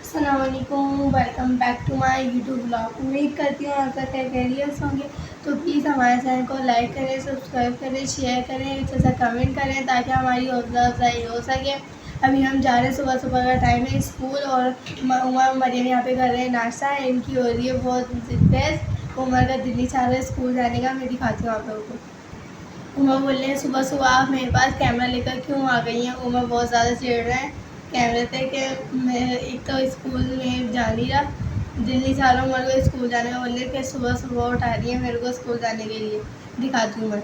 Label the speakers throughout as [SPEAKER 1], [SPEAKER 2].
[SPEAKER 1] अस्सलामुअलैकुम, welcome back to my YouTube blog. उम्मीद करती हूँ आप सब खैरियत होंगे। तो प्लीज़ हमारे चैनल को लाइक करें, सब्सक्राइब करें, शेयर करें, अच्छा सा कमेंट करें ताकि हमारी हौसला अफजाई हो सके। अभी हम जा रहे हैं, सुबह सुबह का टाइम है स्कूल, और उमर मरियम यहाँ पे कर रहे हैं नाश्ता। इनकी हो रही है बहुत जिद्द। उमर का दिल्ली चाह रहा है स्कूल जाने का। मैं दिखाती हूँ आप लोगों को। उमर बोल रहे हैं सुबह सुबह आप मेरे पास कैमरा लेकर क्यों आ गई हैं। उमर बहुत ज़्यादा चिढ़ रहे हैं कैमरे पे कि मैं एक तो स्कूल में जा नहीं रहा, दिल्ली से आ रहा हूँ। मेरे को स्कूल जाने का बोले कि सुबह सुबह उठा रही है मेरे को स्कूल जाने के लिए। दिखाती हूँ मैं।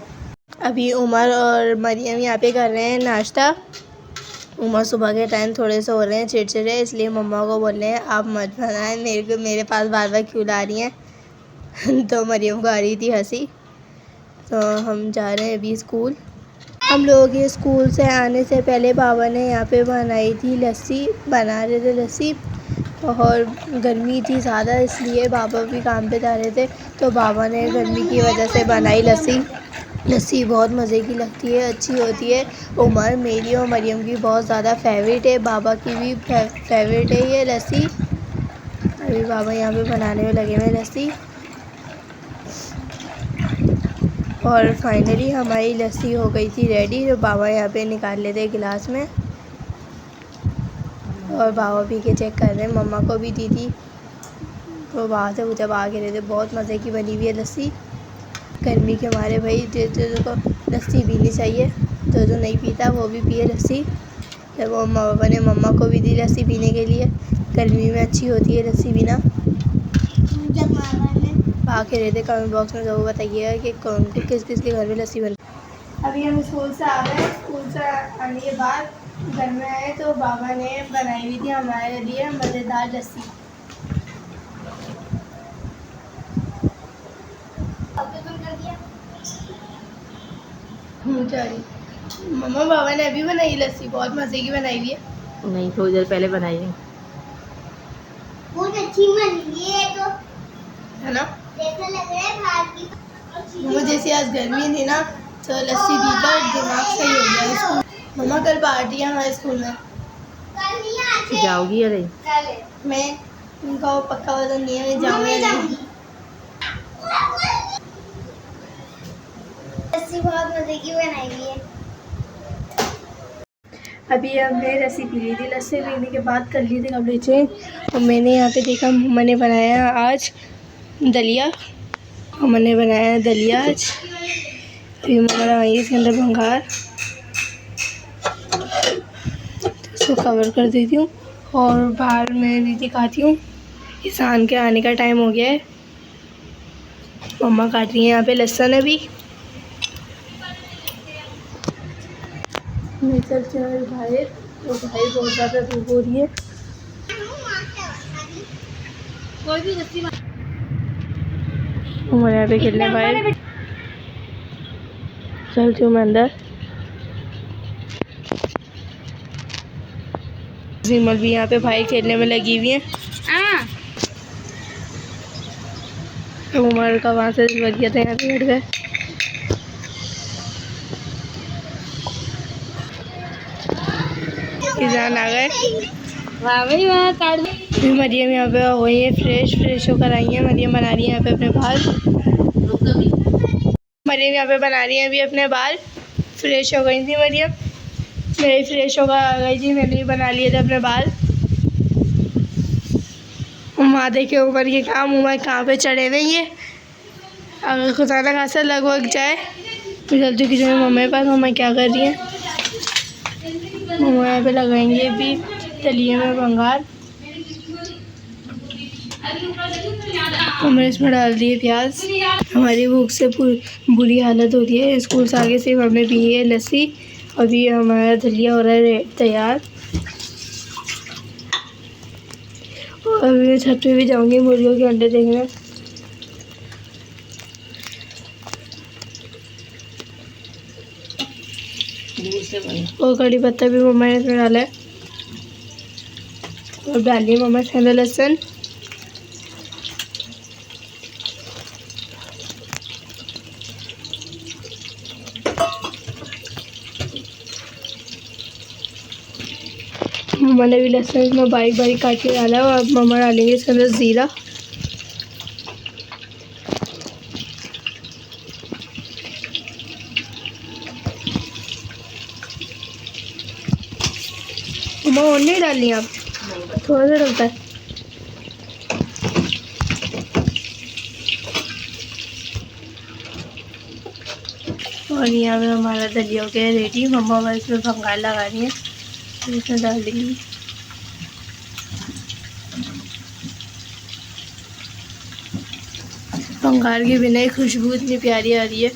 [SPEAKER 1] अभी उमर और मरियम यहाँ पे कर रहे हैं नाश्ता। उमर सुबह के टाइम थोड़े से हो रहे हैं चिड़चिड़े, इसलिए मम्मा को बोल रहे हैं आप मत बनाएं, मेरे पास बार बार क्यों ला रही हैं। तो मरियम को आ रही थी हंसी। तो हम जा रहे हैं अभी स्कूल। हम लोग के स्कूल से आने से पहले बाबा ने यहाँ पे बनाई थी लस्सी, बना रहे थे लस्सी। और गर्मी थी ज़्यादा, इसलिए बाबा भी काम पे जा रहे थे, तो बाबा ने गर्मी की वजह से बनाई लस्सी। लस्सी बहुत मज़े की लगती है, अच्छी होती है। उमर, मेरी और मरियम की बहुत ज़्यादा फेवरेट है, बाबा की भी फेवरेट है ये लस्सी। अभी बाबा यहाँ पे बनाने में लगे हुए लस्सी। और फाइनली हमारी लस्सी हो गई थी रेडी, जो बाबा यहाँ पे निकाल लेते गिलास में। और बाबा पी के चेक कर रहे हैं, मम्मा को भी दी थी। तो वहाँ से जब आके रहते, बहुत मज़े की बनी हुई है लस्सी। गर्मी के मारे भाई जो को लस्सी पीनी चाहिए, जो नहीं पीता वो भी पिए लस्सी। जब वो पापा ने मम्मा को भी दी लस्सी पीने के लिए, गर्मी में अच्छी होती है लस्सी पीना। आके रहते कमेंट बॉक्स में ज़रूर बताइएगा कि कौन को किस किस के घर में लस्सी बन। अभी हम स्कूल से आ गए। स्कूल से आने के बाद घर में आए तो बाबा ने बनाई हुई थी हमारे लिए मज़ेदार लस्सी। मम्मा बाबा ने अभी बनाई लस्सी, बहुत मज़े की बनाई हुई है।
[SPEAKER 2] नहीं, थोड़ी देर पहले बनाई है।
[SPEAKER 1] बहुत अच्छी बनी है तो, है ना? जैसा लग रहा है बाहर की। मुझे जैसे आज गर्मी थी ना, तो लस्सी पीकर दिमाग सही हो गया स्कूल। मम्मा कल पार्टी है हमारे स्कूल में।
[SPEAKER 2] जाओगी या नहीं?
[SPEAKER 1] मैं उनका पक्का वजन नहीं है, मैं जाऊँगी नहीं। लस्सी बहुत मज़े की बनाई हुई है। अभी हमने लस्सी पी ली थी। लस्सी पीने के बाद कर ली थी कपड़े चेंज, और मैंने यहाँ पे देखा मम्मा ने बनाया आज दलिया। मम्मा ने बनाया दलिया आज। अभी मम्मा लगाएंगे इसके अंदर भंगार, इसको कवर कर देती हूँ। और बाहर मैं भी दिखाती हूँ, ईशान के आने का टाइम हो गया है। मम्मा काट रही है यहाँ पे लहसुन अभी। मैं चलती हूँ बाहर, तो बाहर बहुत ज़्यादा धूप हो रही है। कोई भी हमारे यहाँ पे खेलने बाहर, चलती हूँ मैं अंदर। जिमल भी यहाँ पे भाई खेलने में लगी हुई है। उमर का वहाँ से बढ़िया था, यहाँ पे बैठ गए। किसान आ गए। मरियम यहाँ पे वही है, फ्रेश होकर आई है। मरियम बना रही है यहाँ पे अपने बाल। मरियम यहाँ पे बना रही है अभी अपने बाल। फ्रेश हो गई थी मरियम, मैं फ्रेश होकर आ गई थी, मैंने भी बना लिए थे अपने बाल। वहाँ देखे ऊपर के काम उमर कहाँ पे चढ़े हुए ये, अगर खुदा ना खासा लगभग जाए। मैं चलती हूँ किचन में मम्मा के पास। मम्मा क्या कर रही है? मम्मा यहाँ पे लगाएंगे भी दलिए में भंगार। हमने इसमें डाल दिए प्याज। हमारी भूख से बुरी हालत होती है। स्कूल से आगे से हमने पी है लस्सी। अभी हमारा दलिया हो रहा है तैयार। और अभी मैं छत पे भी जाऊंगी मुर्गियों के अंडे देखने। और कड़ी पत्ता भी मम्मा ने इसमें डाला है, और डालिए मम्मा इसके अंदर लहसुन। मम्मा मम्मा ने भी लहसुन इसमें बारीक बारीक काट के डाला है और अब मम्मा डालेंगे इसके अंदर ज़ीरा। मम्मा और नहीं डालनी आप, थोड़ा सा डलता है। और यहाँ पे हमारा दलिया हो गया रेडी। मम्मा बस इसमें भंगार लगा रही है, इसमें डाल देंगी। भंगार के बिना ही खुशबू इतनी प्यारी आ रही है।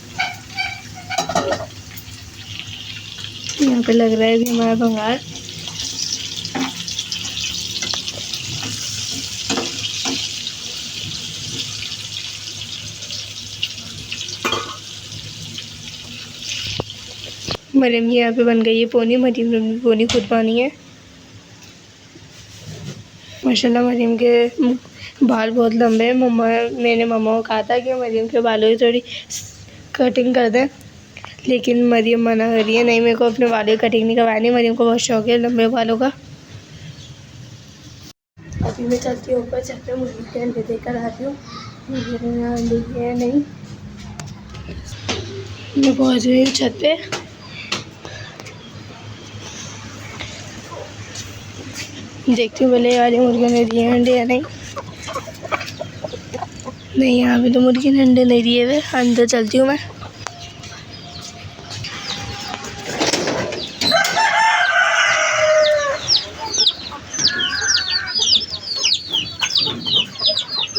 [SPEAKER 1] यहाँ पे लग रहा है भी हमारा भंगार। मरियम की यहाँ पे बन गई है पोनी। मरियम ने पोनी खुद पानी है। माशाल्लाह मरियम के बाल बहुत लंबे हैं। मैंने मम्मा को कहा था कि मरियम के बालों की थोड़ी कटिंग कर दें, लेकिन मरियम मना कर रही है, नहीं मेरे को अपने बालों की कटिंग नहीं करवानी। मरियम को बहुत शौक है लंबे बालों का। अभी मैं चलती हूँ ऊपर, छत पे मुर्गी के अंडे देकर आती हूँ। अंडे दिए नहीं, मैं पहुँच गई हूँ छत पे। देखती हूँ पहले वाली मुर्गियों ने दिए अंडे या नहीं। नहीं, यहाँ पे तो मुर्गी ने अंडे नहीं दिए हुए। अंदर चलती हूँ मैं।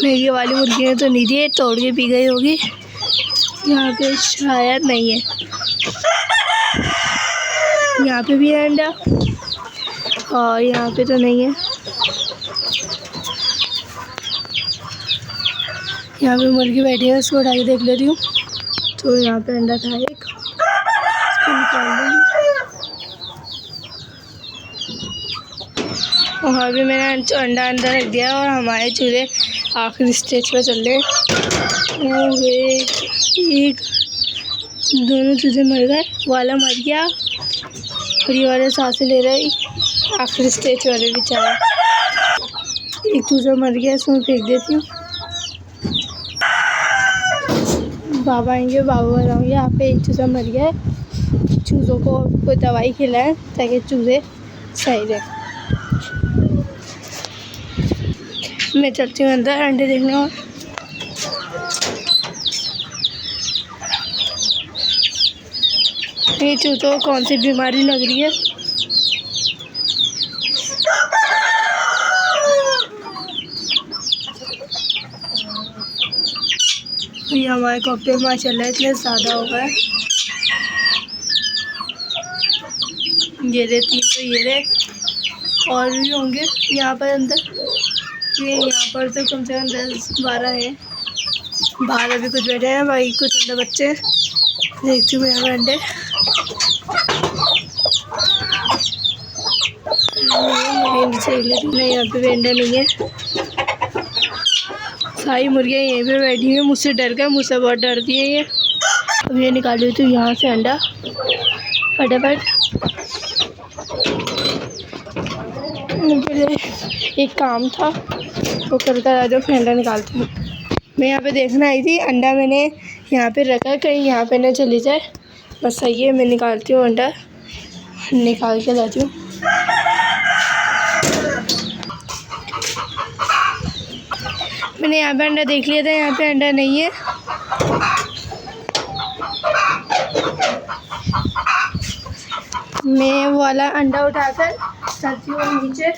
[SPEAKER 1] नहीं, ये वाली मुर्गी ने तो नहीं दिए, तोड़ के पी गई होगी। यहाँ पे शायद नहीं है। यहाँ पे भी है अंडा और यहाँ पे तो नहीं है। यहाँ पे मुर्गी बैठी है, उसको उठा के देख लेती हूँ। तो यहाँ पे अंडा था एक, इसको निकाल दूँगी। और भी मैंने अंडा अंदर रख दिया और हमारे चूल्हे आखिरी स्टेज पर चल रहे हैं। एक दोनों चूजे मर गए, वाला मर गया और ये वाले सांसें ले रहे। आखिरी स्टेज वाले बेचारा, एक चूजा मर गया, इसमें फेंक देती हूँ। बाबा आएंगे, बाबा बताऊँगी यहाँ पे एक चूजा मर गया है। चूज़ों को कोई दवाई खिलाएं ताकि चूजे सही रहे। मैं चलती हूँ अंदर अंडे देखने। और ये चूज़ों को कौन सी बीमारी लग रही है। ये हमारे कॉकटेल माशाल्लाह इतने ज़्यादा हो गए। ये रे 3 तो ये रे, और भी होंगे यहाँ पर अंदर। ये यहाँ पर तो कम से कम 10-12 हैं। बाहर अभी कुछ बैठे हैं, भाई कुछ अंदर बच्चे हैं। देखती हूँ यहाँ पर अंडे। नहीं, यहाँ पे भी अंडा नहीं है। सारी मुर्गियाँ यहीं पे बैठी हैं, मुझसे डर कर, मुझसे बहुत डरती है ये। अब ये निकाल लेती हूँ यहाँ से अंडा फटाफट। पहले एक काम था वो कर आ जाओ, फिर अंडा निकालती हूँ। मैं यहाँ पे देखने आई थी, अंडा मैंने यहाँ पे रखा, कहीं यहाँ पे ना चली जाए। बस सही है, मैं निकालती हूँ अंडा, निकाल के लाती हूँ। मैंने यहाँ पे अंडा देख लिया था, यहाँ पे अंडा नहीं है। मैं वो वाला अंडा उठाकर चलती हूँ नीचे।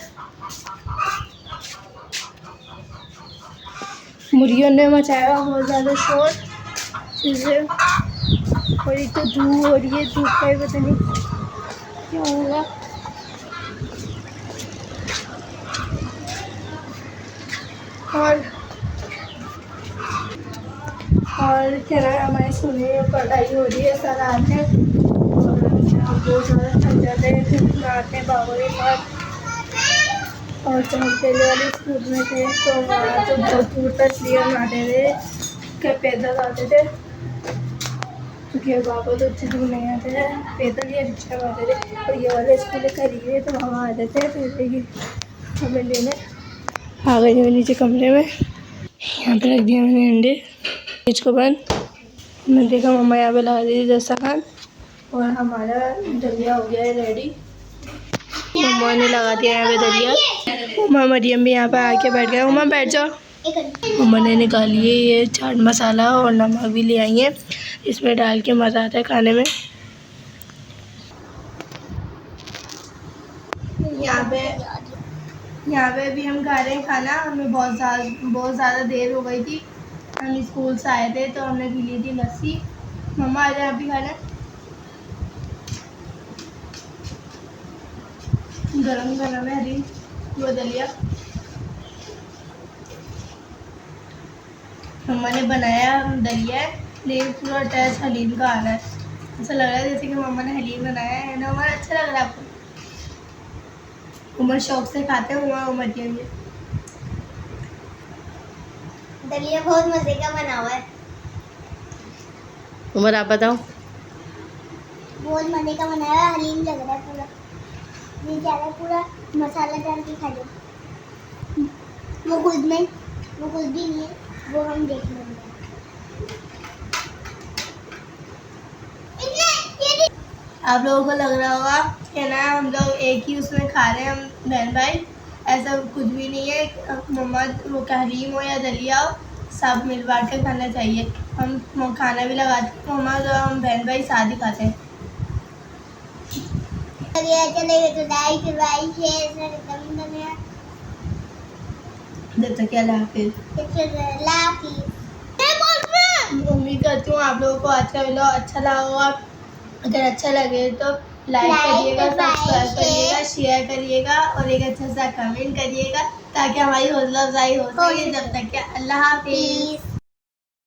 [SPEAKER 1] मुर्गियों ने मचाया बहुत ज़्यादा शोर, इसलिए और एक तो धूप हो रही है, धूप का ही पता नहीं क्या होगा। और क्या नाम है, हमारे स्कूल में पढ़ाई हो रही है सर आते हैं और हम बहुत ज़्यादा थक जाते हैं, फिर आते हैं बाबा के साथ। और जब हम पहले वाले स्कूल में थे तो वहाँ तो बहुत दूर तक क्लियर आते थे, क्या पैदल आते थे। क्योंकि पापा तो अच्छे दूर नहीं आते थे, पैदल या रिक्शा में आते थे, और ये वाले स्कूल करीब है तो वहाँ आते थे। फिर ये हमें लेने आ गए मैं नीचे कमरे में। यहाँ पे रख दिया मैंने अंडे, फ्रिज को बंद। मैंने देखा मम्मा यहाँ पे लगा दी दस्तरखान, और हमारा दलिया हो गया है रेडी। मम्मा ने लगा दिया यहाँ पे दलिया। उमा मरियम भी यहाँ पे आके बैठ गया। उमा बैठ जाओ। मम्मा ने निकाली है ये चाट मसाला और नमक भी ले आई है, इसमें डाल के मज़ा आता है खाने में। यहाँ पे भी हम खा रहे हैं खाना। हमें बहुत ज़्यादा देर हो गई थी, हम स्कूल से आए थे तो हमने पी ली थी लस्सी। मम्मा आज आप भी खाना, गरम गरम है हरी वो दलिया। मम्मा ने बनाया दलिया है, लेकिन पूरा टेस्ट हलीम का आ रहा है। ऐसा लग रहा है जैसे कि मम्मा ने हलीम बनाया है ना। उमर अच्छा लग रहा है आपको? उमर शौक से खाते हैं। उमर के लिए
[SPEAKER 3] दलिया बहुत मजे का बना हुआ है।
[SPEAKER 2] उमर आप बताओ।
[SPEAKER 3] बहुत मजे का बना हुआ है, हलीम लग रहा है पूरा। ये क्या है, पूरा मसाला डाल के खा लो। वो कुछ भी नहीं है, वो हम देख लेंगे।
[SPEAKER 1] आप लोगों को लग रहा होगा कि ना हम लोग एक ही उसमें खा रहे हैं, हम बहन भाई। ऐसा कुछ भी नहीं है। मम्मा वो हलीम हो या दलिया हो, सब मिल बांट के खाना चाहिए। हम खाना भी लगाते हैं मम्मा, तो हम बहन भाई साथ ही खाते हैं।
[SPEAKER 3] अगर अच्छा लगे तो लाइक शेयर कमेंट करना।
[SPEAKER 1] जब तक अल्लाह हाफिज़। उम्मीद करती हूँ आप लोगों को आज का वीडियो अच्छा लगा होगा। अगर अच्छा लगे तो लाइक करिएगा, सब्सक्राइब करिएगा, शेयर करिएगा और एक अच्छा सा कमेंट करिएगा, ताकि हमारी हौसला अफजाई हो सके। जब तक के अल्लाह हाफिज़।